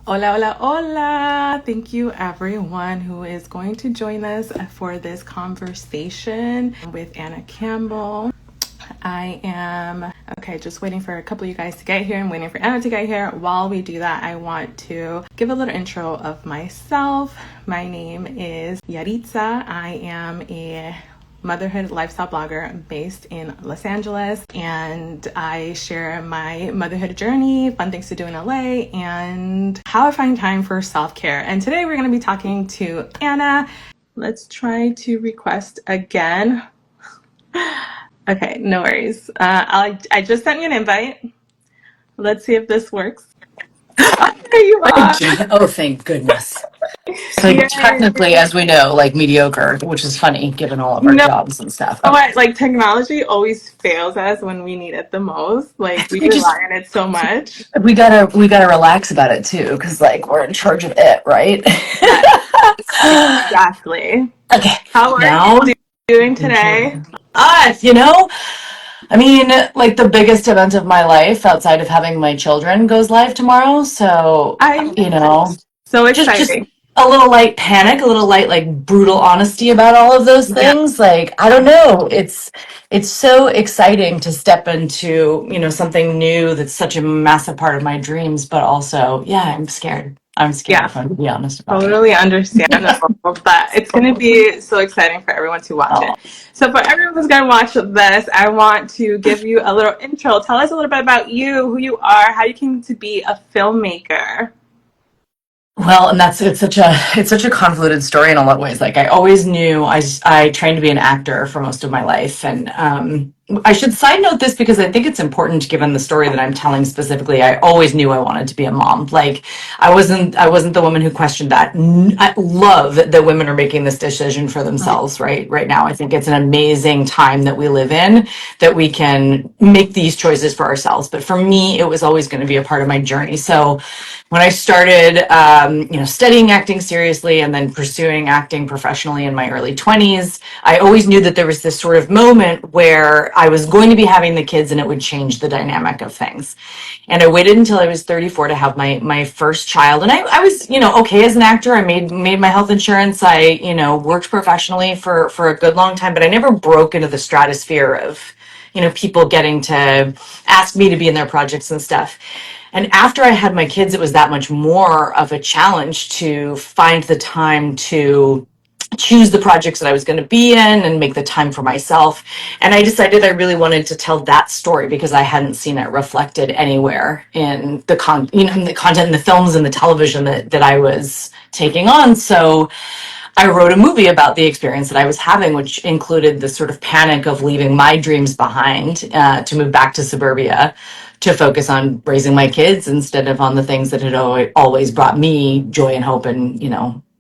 Hola, hola, hola. Thank you, everyone who is going to join us for this conversation with Anna Campbell. I am, okay, just waiting for a couple of you guys to get here. I'm waiting for Anna to get here. While we do that, I want to give a little intro of myself. My name is Yaritza. I am a motherhood lifestyle blogger based in Los Angeles, and I share my motherhood journey, fun things to do in LA, and how I find time for self-care. And today we're going to be talking to Anna. Let's try to request again. Okay, no worries. I just sent you an invite. Let's see if this works. Oh, there you are. Oh, thank goodness. So Yay. technically, as we know, like mediocre, which is funny given all of our No, jobs and stuff. what? Like technology always fails us when we need it the most. Like we We rely just on it so much. we gotta relax about it too, because like we're in charge of it, right? Yes, exactly. Okay, How are now you doing today? you know, I mean, like the biggest event of my life outside of having my children goes live tomorrow. So, I'm you know, so just exciting. a little light panic, a little light like brutal honesty about all of those Yeah, things. Like, I don't know, it's so exciting to step into, something new that's such a massive part of my dreams, but also, yeah, I'm scared. I'm scared, yeah, if I'm to be honest about it. totally understandable. But it's going to be so exciting for everyone to watch Oh. it. So for everyone who's going to watch this, I want to give you a little intro. Tell us a little bit about you, who you are, how you came to be a filmmaker. Well, and it's such a convoluted story in a lot of ways. Like I always knew I trained to be an actor for most of my life, and I should side note this because I think it's important given the story that I'm telling specifically. I always knew I wanted to be a mom. Like I wasn't the woman who questioned that. I love that women are making this decision for themselves right now. I think it's an amazing time that we live in, that we can make these choices for ourselves. But for me, it was always going to be a part of my journey. So when I started, studying acting seriously and then pursuing acting professionally in my early 20s, I always knew that there was this sort of moment where I was going to be having the kids and it would change the dynamic of things. And I waited until I was 34 to have my first child. And I was, okay as an actor. I made my health insurance. I, worked professionally for a good long time, but I never broke into the stratosphere of, people getting to ask me to be in their projects and stuff. And after I had my kids, it was that much more of a challenge to find the time to choose the projects that I was going to be in and make the time for myself. And I decided I really wanted to tell that story because I hadn't seen it reflected anywhere in in the content, in the films and the television that I was taking on. So I wrote a movie about the experience that I was having, which included the sort of panic of leaving my dreams behind to move back to suburbia to focus on raising my kids instead of on the things that had always brought me joy and hope and,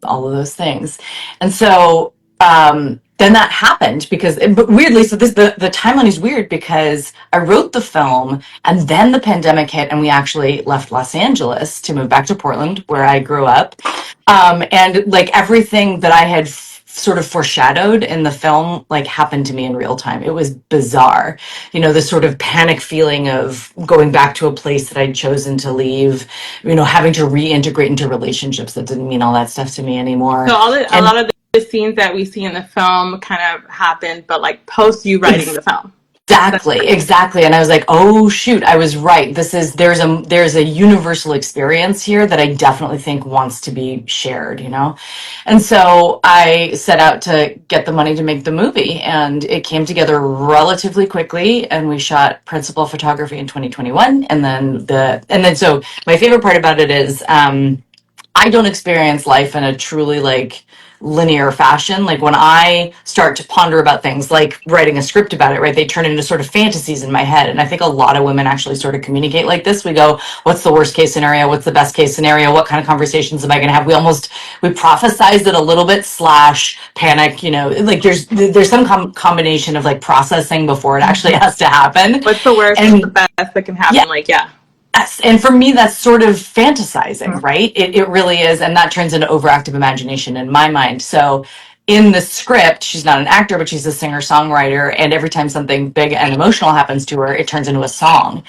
all of those things. And so then that happened but weirdly, so the timeline is weird because I wrote the film and then the pandemic hit and we actually left Los Angeles to move back to Portland where I grew up. And like everything that I had sort of foreshadowed in the film, like happened to me in real time. It was bizarre. The sort of panic feeling of going back to a place that I'd chosen to leave, having to reintegrate into relationships that didn't mean all that stuff to me anymore. So a And lot of the scenes that we see in the film kind of happened, but like post you writing the film. Exactly. And I was like, oh shoot, I was right. There's a universal experience here that I definitely think wants to be shared. And so I set out to get the money to make the movie and it came together relatively quickly and we shot principal photography in 2021. And then so my favorite part about it is I don't experience life in a truly like linear fashion. Like when I start to ponder about things like writing a script about it, right, they turn into sort of fantasies in my head. And I think a lot of women actually sort of communicate like this. We go, what's the worst case scenario? What's the best case scenario? What kind of conversations am I going to have? We prophesize it a little bit slash panic, like there's some combination of like processing before it actually has to happen. What's the worst? What's the And best that can yeah, happen? Like, yeah. yes. And for me, that's sort of fantasizing, right? It really is. And that turns into overactive imagination in my mind. So in the script, she's not an actor, but she's a singer songwriter. And every time something big and emotional happens to her, it turns into a song.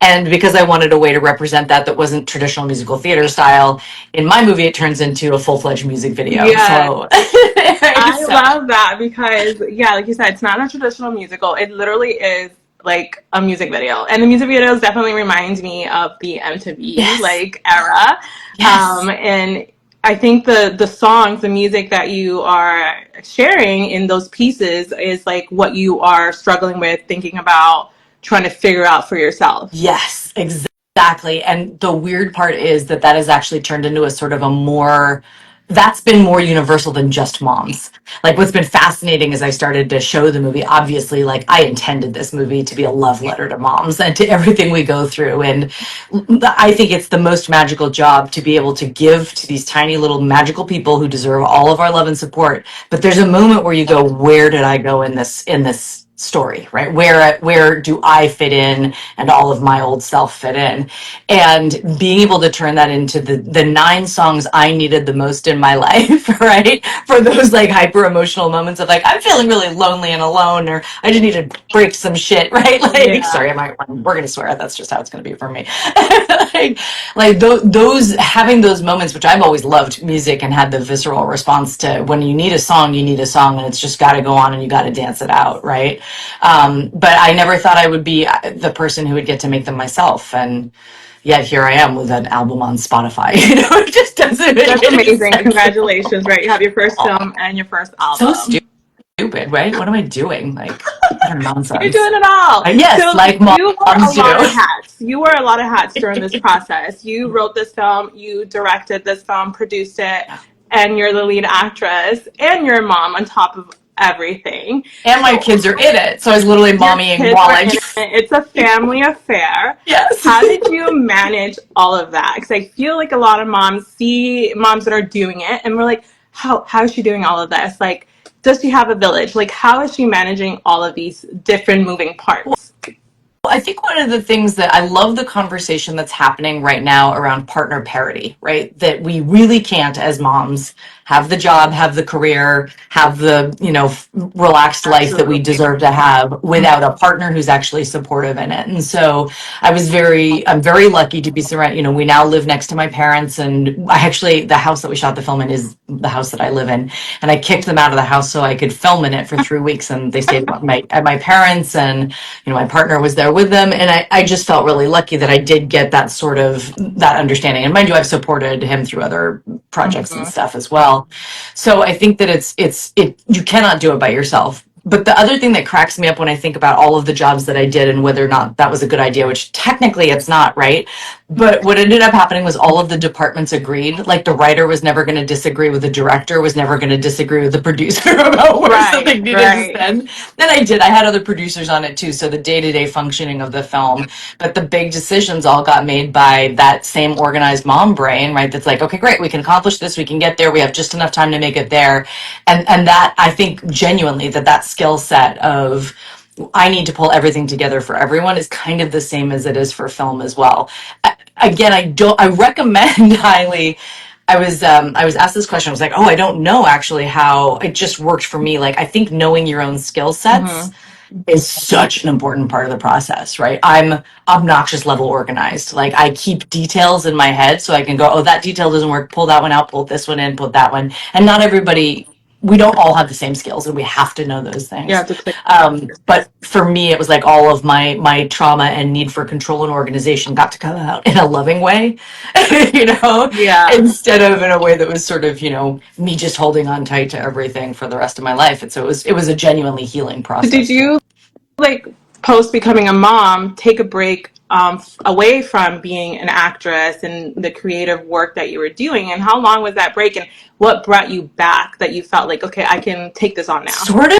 And because I wanted a way to represent that wasn't traditional musical theater style, in my movie it turns into a full-fledged music video. Yeah. So, I so love that because, yeah, like you said, it's not a traditional musical. It literally is like a music video. And the music videos definitely reminds me of the MTV yes, like era. yes. And I think the songs, the music that you are sharing in those pieces is like what you are struggling with, thinking about, trying to figure out for yourself. Yes, exactly. And the weird part is that that has actually turned into a sort of a more, that's been more universal than just moms. Like what's been fascinating is I started to show the movie, obviously, like I intended this movie to be a love letter to moms and to everything we go through. And I think it's the most magical job to be able to give to these tiny little magical people who deserve all of our love and support. But there's a moment where you go, where did I go in this story, right? Where do I fit in and all of my old self fit in? And being able to turn that into the 9 songs I needed the most in my life, right? For those like hyper emotional moments of like, I'm feeling really lonely and alone, or I just need to break some shit, right? Like, Yeah. sorry, we're gonna swear. That's just how it's gonna be for me. like, those having those moments, which I've always loved music and had the visceral response to when you need a song, and it's just got to go on and you got to dance it out, right? But I never thought I would be the person who would get to make them myself, and yet here I am with an album on Spotify. It just doesn't make That's any amazing. sense. Congratulations, right? You have your first Oh, film and your first so album. stupid, right? What am I doing? Like, utter You're nonsense. doing it all. Yes, So like you wore a moms do. lot of hats. You wore a lot of hats during this process. You wrote this film, you directed this film, produced it, Yeah. and you're the lead actress, and you're a mom on top of everything. And my So kids are in it, so I was literally your mommying kids while are I. in it. It's a family affair. Yes. How did you manage all of that? Because I feel like a lot of moms see moms that are doing it, and we're like, how is she doing all of this? Like, does she have a village? Like, how is she managing all of these different moving parts? I think one of the things that I love the conversation that's happening right now around partner parity, right? That we really can't, as moms, have the job, have the career, have the, relaxed life that we Absolutely. deserve to have without a partner who's actually supportive in it. And so I'm very lucky to be surrounded. We now live next to my parents, and the house that we shot the film in is the house that I live in. And I kicked them out of the house so I could film in it for 3 weeks, and they stayed at my parents, and my partner was there with them, and I just felt really lucky that I did get that sort of that understanding. And mind you, I've supported him through other projects and Mm-hmm. stuff as well. So I think that you cannot do it by yourself. But the other thing that cracks me up when I think about all of the jobs that I did and whether or not that was a good idea, which technically it's not, right? But what ended up happening was all of the departments agreed. Like the writer was never going to disagree with the director, was never going to disagree with the producer about where Right, something needed to right. spend. And I had other producers on it too. So the day to day functioning of the film, but the big decisions all got made by that same organized mom brain, right? That's like, okay, great, we can accomplish this, we can get there, we have just enough time to make it there. And that, I think genuinely that skill set of, I need to pull everything together for everyone is kind of the same as it is for film as well. Again, I recommend highly. I was asked this question. I was like, oh, I don't know actually how it just worked for me. Like, I think knowing your own skill sets Mm-hmm. is such an important part of the process, right? I'm obnoxious level organized. Like I keep details in my head so I can go, oh, that detail doesn't work. Pull that one out, pull this one in, put that one. And not everybody, we don't all have the same skills, and we have to know those You things. have to clear. But for me, it was like all of my trauma and need for control and organization got to come out in a loving way, you know, Yeah. instead of in a way that was sort of, me just holding on tight to everything for the rest of my life. And so it was a genuinely healing So did process. you like post becoming a mom take a break away from being an actress and the creative work that you were doing? And how long was that break? And what brought you back that you felt like, okay, I can take this on now? Sort of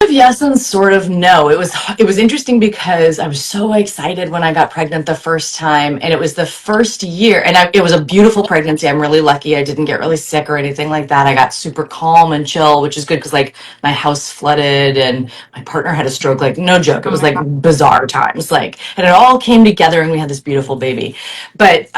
yes and sort of no. It was interesting because I was so excited when I got pregnant the first time, and it was the first year, and it was a beautiful pregnancy. I'm really lucky. I didn't get really sick or anything like that. I got super calm and chill, which is good because like my house flooded and my partner had a stroke. Like no joke, it Oh was my like God. bizarre times. Like, and it all came together, and we had this beautiful baby. But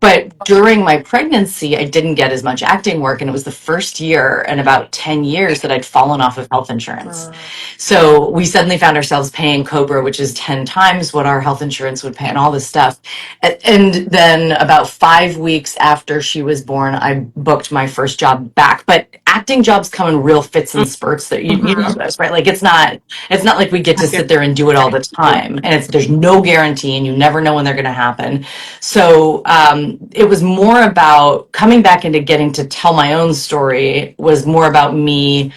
But during my pregnancy, I didn't get as much acting work. And it was the first year in about 10 years that I'd fallen off of health insurance. So we suddenly found ourselves paying Cobra, which is 10 times what our health insurance would pay, and all this stuff. And then about 5 weeks after she was born, I booked my first job back. But acting jobs come in real fits and spurts that you know this, right? Like it's not like we get to sit there and do it all the time. And there's no guarantee and you never know when they're going to happen. So it was more about coming back into getting to tell my own story, was more about me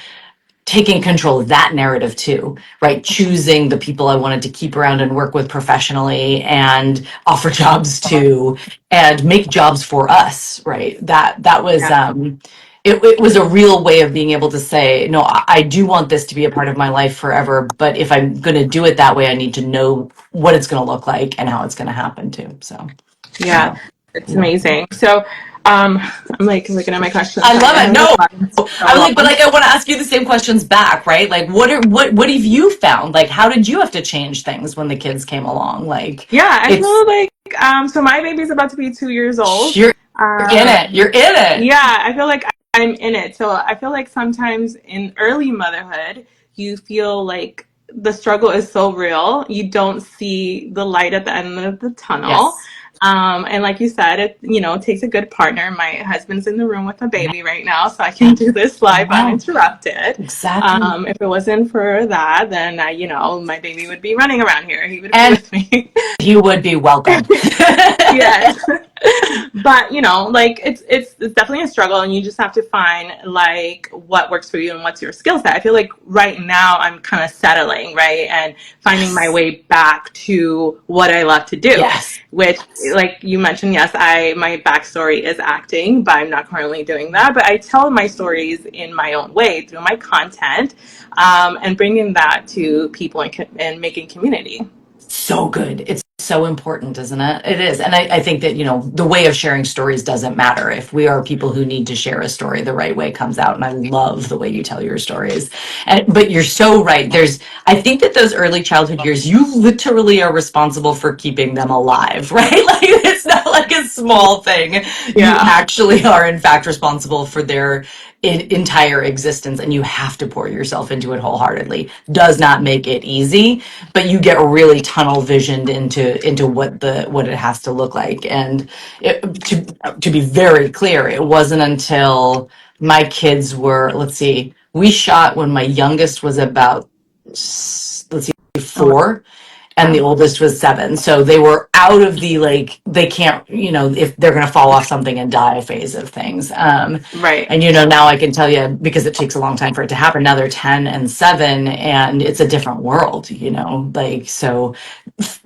taking control of that narrative too, right? Choosing the people I wanted to keep around and work with professionally and offer jobs to and make jobs for us, right? That was it was a real way of being able to say, no, I do want this to be a part of my life forever, but if I'm going to do it that way, I need to know what it's going to look like and how it's going to happen too. So Yeah, it's amazing. So, I'm like looking at my questions. I love it. No, So I was like, but long. like, I want to ask you the same questions back, right? Like, what have you found? Like, how did you have to change things when the kids came along? Like, Yeah, I it's feel like so my baby's about to be 2 years old. you're in it. You're in it. Yeah, I feel like I'm in it. So I feel like sometimes in early motherhood, you feel like the struggle is so real. You don't see the light at the end of the tunnel. Yes. And like you said, it takes a good partner. My husband's in the room with a baby right now, so I can do this live Wow. uninterrupted. Exactly. If it wasn't for that, then my baby would be running around here. He would be And with me. you would be welcome. Yes. But like it's definitely a struggle, and you just have to find like what works for you and what's your skill set. I feel like right now I'm kind of settling, right, and finding my way back to what I love to do. Yes. Which, like you mentioned, yes, my backstory is acting, but I'm not currently doing that. But I tell my stories in my own way through my content, and bringing that to people and making community. So good. It's so important, isn't it? It is. And I think that, the way of sharing stories doesn't matter. If we are people who need to share a story, the right way comes out. And I love the way you tell your stories. But you're so right. I think that those early childhood years, you literally are responsible for keeping them alive, right? Like it's not like a small thing. You Yeah. actually are in fact responsible for their entire existence, and you have to pour yourself into it wholeheartedly. Does not make it easy, but you get really tunnel visioned into what it has to look like. And to be very clear, it wasn't until my kids were, let's see, we shot when my youngest was about, let's see, Oh, 4, and the oldest was 7. So they were out of the, like, they can't, if they're going to fall off something and die phase of things. right. And, now I can tell you, because it takes a long time for it to happen. Now they're 10 and 7, and it's a different world, like, so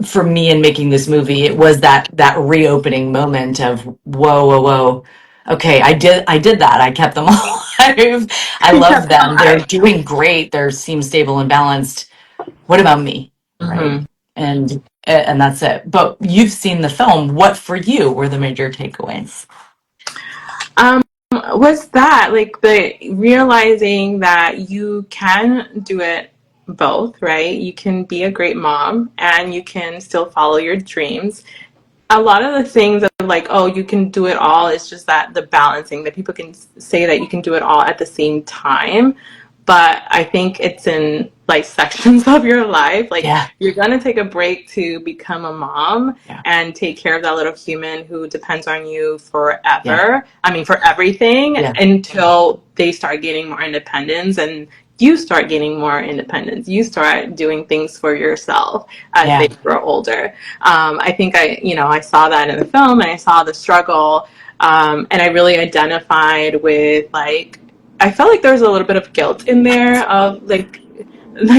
for me in making this movie, it was that reopening moment of, whoa, whoa, whoa. Okay, I did that. I kept them alive. I Yeah. love them. They're doing great. They seem stable and balanced. What about me? Right. Mm-hmm. And that's it. But you've seen the film. What for you were the major takeaways? Was that like the realizing that you can do it both, right? You can be a great mom and you can still follow your dreams. A lot of the things of like, oh, you can do it all, is just that the balancing that people can say that you can do it all at the same time. But I think it's in like sections of your life. Like Yeah. you're gonna take a break to become a mom Yeah. and take care of that little human who depends on you forever. Yeah. I mean, for everything, Yeah. until they start gaining more independence and you start gaining more independence. You start doing things for yourself as Yeah. they grow older. I think I saw that in the film, and I saw the struggle, and I really identified with like, I felt like there was a little bit of guilt in there of like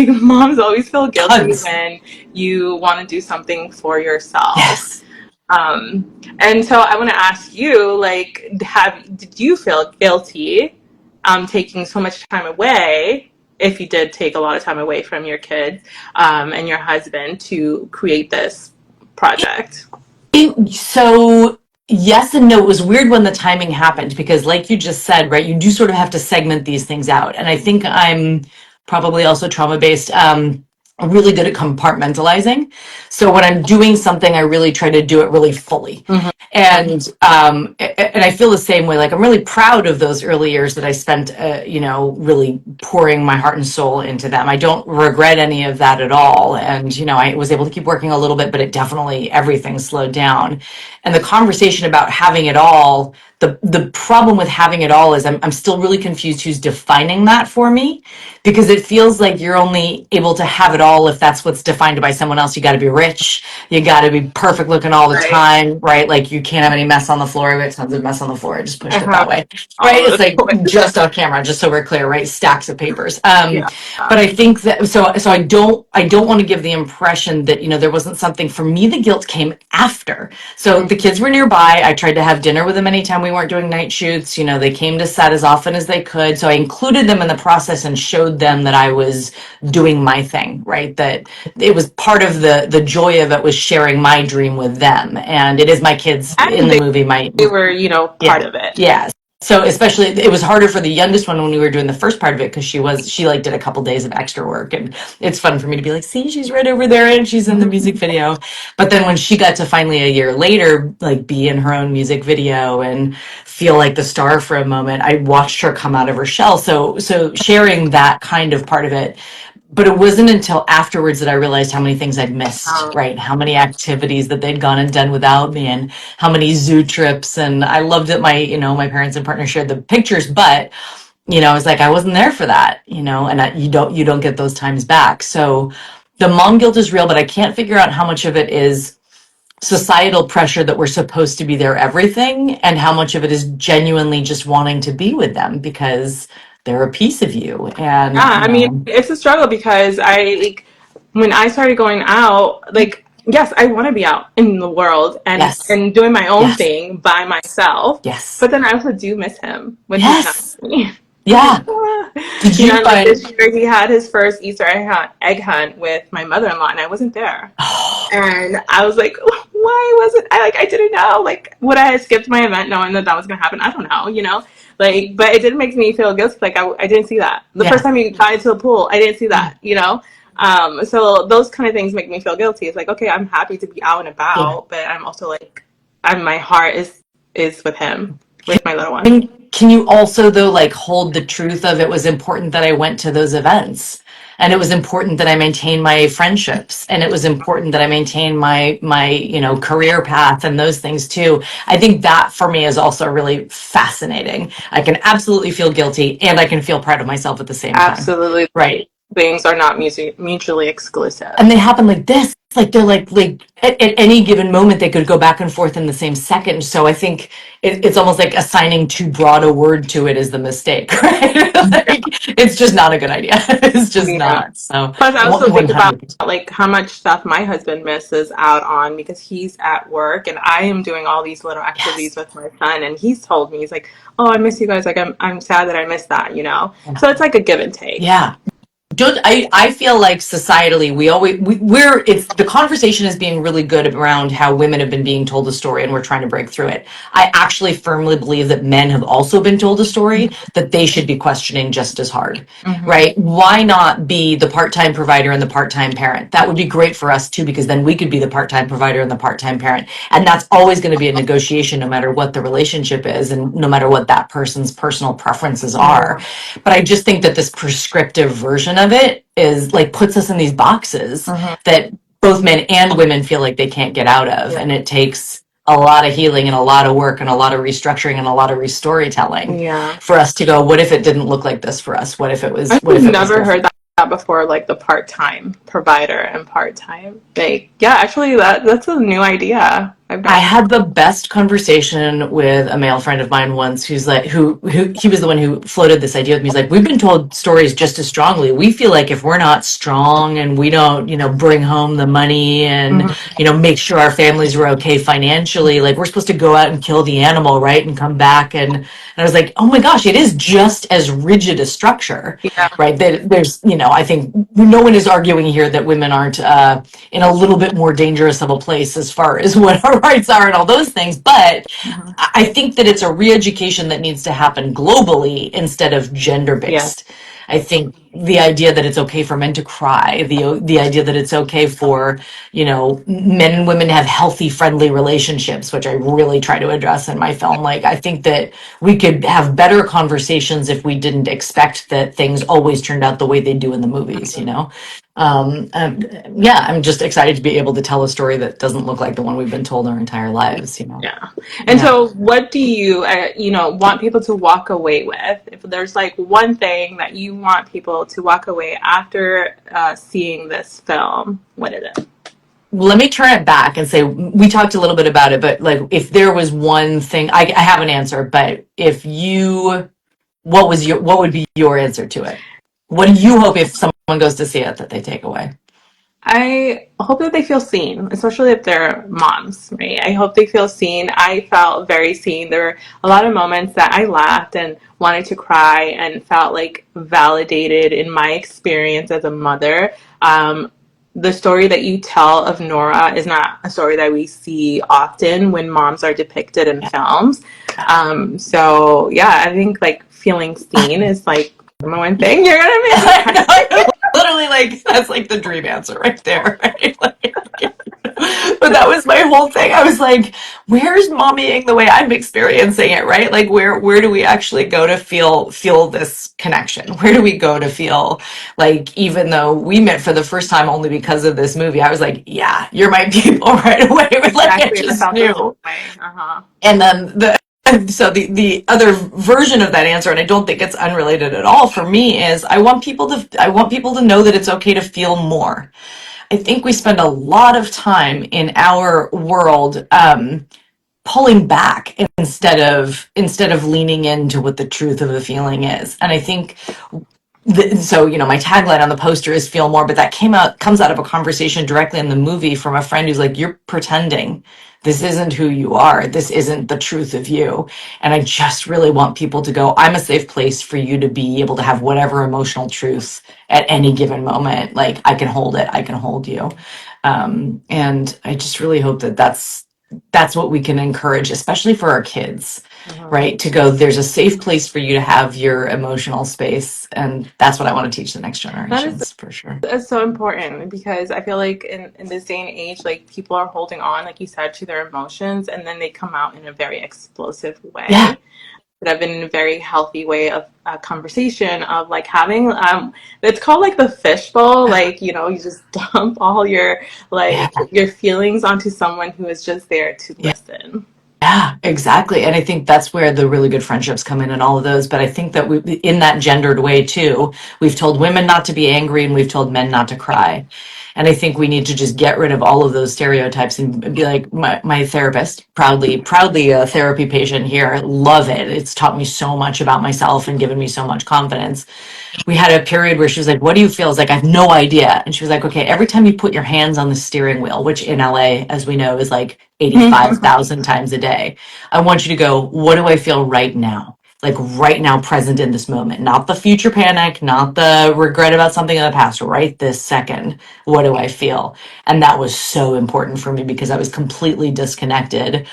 moms always feel guilty Tons. when you want to do something for yourself. Yes. And so I want to ask you, like, did you feel guilty taking so much time away, if you did take a lot of time away from your kids and your husband to create this project? So yes and no. It was weird when the timing happened because, like you just said, right, you do sort of have to segment these things out. And I think I'm probably also trauma based. really good at compartmentalizing. So when I'm doing something, I really try to do it really fully. Mhm. And I feel the same way. Like I'm really proud of those early years that I spent, really pouring my heart and soul into them. I don't regret any of that at all. And I was able to keep working a little bit, but it definitely everything slowed down. And the conversation about having it all, the problem with having it all is I'm still really confused who's defining that for me, because it feels like you're only able to have it all if that's what's defined by someone else. You got to be rich, you got to be perfect looking all the Right. time, right? Like you can't have any mess on the floor. I have tons of mess on the floor. I just I pushed it that have way, all right? of It's like it. just on camera, just so we're clear, right? Stacks of papers. Yeah. But I think that so I don't want to give the impression that there wasn't something. For me, the guilt came after. So the kids were nearby. I tried to have dinner with them anytime we weren't doing night shoots. They came to set as often as they could. So I included them in the process and showed them that I was doing my thing, right? That it was part of the joy of it was sharing my dream with them. And it is my kids in And the movie. My they were, part Yeah, of it. yeah. So especially it was harder for the youngest one when we were doing the first part of it, because she like did a couple days of extra work, and it's fun for me to be like, see, she's right over there and she's in the music video. But then when she got to finally a year later like be in her own music video and feel like the star for a moment, I watched her come out of her shell. So sharing that kind of part of it. But it wasn't until afterwards that I realized how many things I'd missed, Um, right? How many activities that they'd gone and done without me, and how many zoo trips. And I loved that my parents and partner shared the pictures, but I was like, I wasn't there for that, and you don't get those times back. So the mom guilt is real, but I can't figure out how much of it is societal pressure that we're supposed to be their everything, and how much of it is genuinely just wanting to be with them because they're a piece of you. yeah, And I mean, it's a struggle because when I started going out, yes, I want to be out in the world and yes, doing my own yes, thing by myself, yes, but then I also do miss him when he's not yes, with me. I'm like, yeah. ah. Did you Like find? this year he had his first Easter egg hunt with my mother-in-law, and I wasn't there. And I was like, why wasn't I didn't know. Like, would I have skipped my event knowing that was going to happen? I don't know. But it didn't make me feel guilty. Like, I didn't see that. The first Yeah, time you got into the pool, I didn't see that. So those kind of things make me feel guilty. It's like, okay, I'm happy to be out and yeah. about, but I'm also like, my heart is with him, with my little one. And can you also, though, like hold the truth of it was important that I went to those events, and it was important that I maintain my friendships, and it was important that I maintain my career path and those things too. I think that for me is also really fascinating. I can absolutely feel guilty and I can feel proud of myself at the same time. Absolutely, Right. things are not mutually exclusive. And they happen like this. Like they're like at any given moment they could go back and forth in the same second. So I think it's almost like assigning too broad a word to it is the mistake, right? Like, it's just not a good idea. It's just Yeah. not. So Plus, I also think about 100%. like how much stuff my husband misses out on because he's at work and I am doing all these little activities Yes. with my son, and he's told me he's like, "Oh, I miss you guys. Like, I'm sad that I missed that." Yeah. So it's like a give and take. Yeah. Don't I feel like societally we're it's the conversation is being really good around how women have been being told a story and we're trying to break through it. I actually firmly believe that men have also been told a story that they should be questioning just as hard, Mm-hmm. right? Why not be the part-time provider and the part-time parent? That would be great for us too, because then we could be the part-time provider and the part-time parent. And that's always going to be a negotiation no matter what the relationship is and no matter what that person's personal preferences are. Yeah. But I just think that this prescriptive version of it is like puts us in these boxes Mm-hmm. that both men and women feel like they can't get out of. Yeah. And it takes a lot of healing and a lot of work and a lot of restructuring and a lot of restorytelling Yeah. for us to go, what if it didn't look like this for us? What if it was I've what if it was never heard different? that before, like the part-time provider and part-time. Like, yeah, actually, that's a new idea. I've I never. had the best conversation with a male friend of mine once who's like, who he was the one who floated this idea with me. He's like, we've been told stories just as strongly. We feel like if we're not strong and we don't, bring home the money and, Mhm. make sure our families are okay financially, like we're supposed to go out and kill the animal, right? And come back. And I was like, oh my gosh, it is just as rigid a structure, Yeah. right? That there's, I think no one is arguing here that women aren't, in a little bit more dangerous of a place as far as what our rights are and all those things. But Mhm. I think that it's a re-education that needs to happen globally instead of gender Yeah. based. I think the idea that it's okay for men to cry, the idea that it's okay for, men and women to have healthy, friendly relationships, which I really try to address in my film. Like, I think that we could have better conversations if we didn't expect that things always turned out the way they do in the movies, yeah, I'm just excited to be able to tell a story that doesn't look like the one we've been told our entire lives. Yeah. And Yeah. so what do you, want people to walk away with? If there's like one thing that you want people to walk away after seeing this film, what is it? Let me turn it back and say we talked a little bit about it, but like if there was one thing, I have an answer, but what would be your answer to it? What do you hope if someone goes to see it that they take away? I hope that they feel seen, especially if they're moms, right? I hope they feel seen. I felt very seen. There were a lot of moments that I laughed and wanted to cry and felt like validated in my experience as a mother. The story that you tell of Nora is not a story that we see often when moms are depicted in films. So yeah, I think like feeling seen is like the number one thing you're gonna make me cry. Literally, like that's like the dream answer right there, right? But that was my whole thing. I was like, where's mommying the way I'm experiencing it, right? Like where do we actually go to feel this connection? Where do we go to feel like, even though we met for the first time only because of this movie, I was like, yeah, you're my people right away. Like I Exactly, I just felt the same knew. way. Uh-huh. And then the other version of that answer, and I don't think it's unrelated at all for me, is I want people to know that it's okay to feel more. I think we spend a lot of time in our world pulling back instead of leaning into what the truth of a feeling is. And I think so my tagline on the poster is feel more, but that comes out of a conversation directly in the movie from a friend who's like, you're pretending. This isn't who you are. This isn't the truth of you. And I just really want people to go, I'm a safe place for you to be able to have whatever emotional truth at any given moment. Like, I can hold it. I can hold you. And I just really hope that that's what we can encourage, especially for our kids, Uh-huh. right? To go, there's a safe place for you to have your emotional space. And that's what I want to teach the next That is generations for sure. that's so important because I feel like in this day and age, like people are holding on, like you said, to their emotions and then they come out in a very explosive Yeah. way. But I've been in a very healthy way of conversation of like having it's called like the fishbowl, like you just dump all your Yeah. like your feelings onto someone who is just there to Yeah. listen. Yeah, exactly. And I think that's where the really good friendships come in and all of those. But I think that in that gendered way too, we've told women not to be angry and we've told men not to cry. And I think we need to just get rid of all of those stereotypes and be like my therapist, proudly a therapy patient here. Love it. It's taught me so much about myself and given me so much confidence. We had a period where she was like, what do you feel? I was like, I have no idea. And she was like, okay, every time you put your hands on the steering wheel, which in LA, as we know, is like 85,000 times a day, I want you to go, what do I feel right now? Like right now, present in this moment, not the future panic, not the regret about something in the past, right this second. What do I feel? And that was so important for me because I was completely disconnected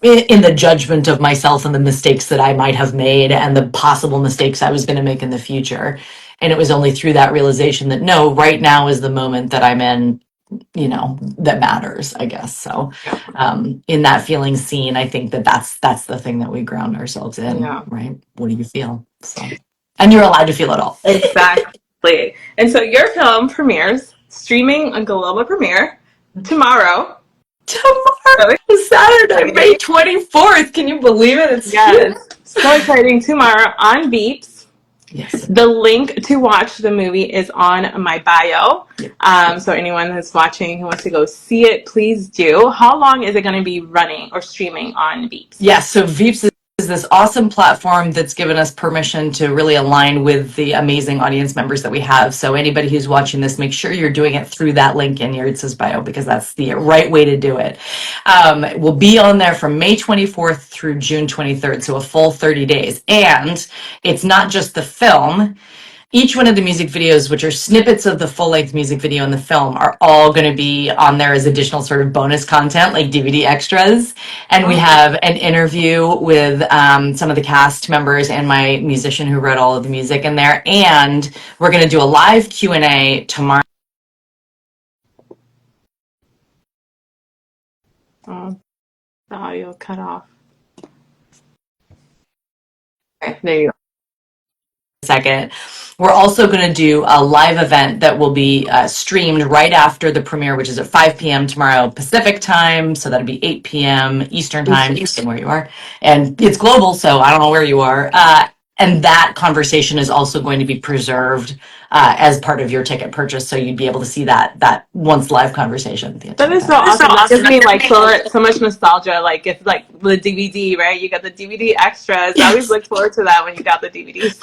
in the judgment of myself and the mistakes that I might have made and the possible mistakes I was going to make in the future. And it was only through that realization that no, right now is the moment that I'm in, that matters, I guess. So, Yeah. in that feeling seen, I think that's the thing that we ground ourselves in, Yeah. right? What do you feel? So, and you're allowed to feel it all. Exactly. And so your film premieres, streaming a global premiere tomorrow. Tomorrow, So Saturday, May exciting. 24th. Can you believe it? It's here. Yes. So exciting. Tomorrow on Beeps. Yes. The link to watch the movie is on my bio. Yep. So anyone who's watching who wants to go see it, please do. How long is it going to be running or streaming on Beeps? Yes, so Veeps is this awesome platform that's given us permission to really align with the amazing audience members that we have. So anybody who's watching this, make sure you're doing it through that link in Yaritza's bio because that's the right way to do it. We'll be on there from May 24th through June 23rd, so a full 30 days. And it's not just the film. each one of the music videos, which are snippets of the full-length music video and the film, are all going to be on there as additional sort of bonus content, like DVD extras. And we have an interview with some of the cast members and my musician who wrote all of the music in there. And we're going to do a live Q&A tomorrow. Oh, the audio cut off. Okay, there you go. Second. We're also going to do a live event that will be streamed right after the premiere, which is at 5 p.m. tomorrow Pacific time. So that'll be 8 p.m. Eastern time, Eastern where you are. And it's global, so I don't know where you are. And that conversation is also going to be preserved as part of your ticket purchase. So you'd be able to see that once live conversation. That is so awesome. That gives me like so much nostalgia. Like it's like the DVD, right? You got the DVD extras. I always look forward to that when you got the DVDs.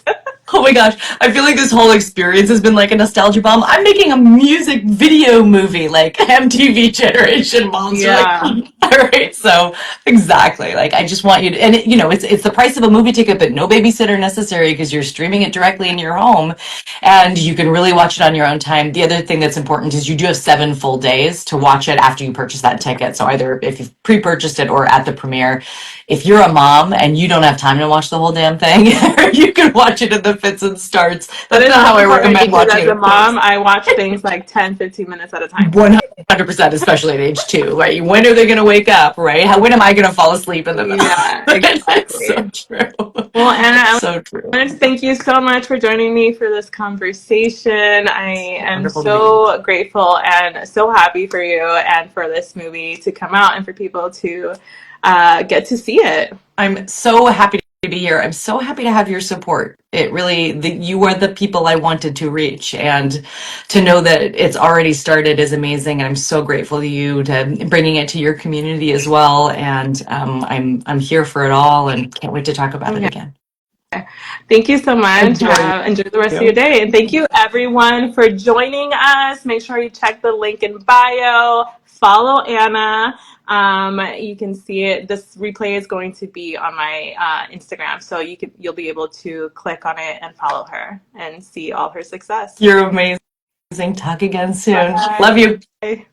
Oh my gosh, I feel like this whole experience has been like a nostalgia bomb. I'm making a music video movie, like MTV Generation Moms. Yeah. Like, all right, so exactly. Like I just want you to, and it's the price of a movie ticket, but no babysitter necessary because you're streaming it directly in your home, and you can really watch it on your own time. The other thing that's important is you do have 7 full days to watch it after you purchase that ticket. So either if you've pre-purchased it or at the premiere. If you're a mom and you don't have time to watch the whole damn thing, you can watch it in the fits and starts. That's not how I recommend watching it. As a mom, I watch things like 10, 15 minutes at a time. 100%, especially at age 2. Right? When are they going to wake up? Right? When am I going to fall asleep in the middle? Yeah, exactly. So true. Well, Anna, so true. Thank you so much for joining me for this conversation. I am so grateful and so happy for you and for this movie to come out and for people to get to see it. I'm so happy to be here. I'm so happy to have your support. It really, you are the people I wanted to reach, and to know that it's already started is amazing. And I'm so grateful to you to bringing it to your community as well. And I'm here for it all, and can't wait to talk about it again. Thank you so much. Enjoy the rest of your day. And thank you everyone for joining us. Make sure you check the link in bio. Follow Anna. You can see it. This replay is going to be on my Instagram, so you'll be able to click on it and follow her and see all her success. You're amazing. Talk again soon. Bye. Love you. Bye.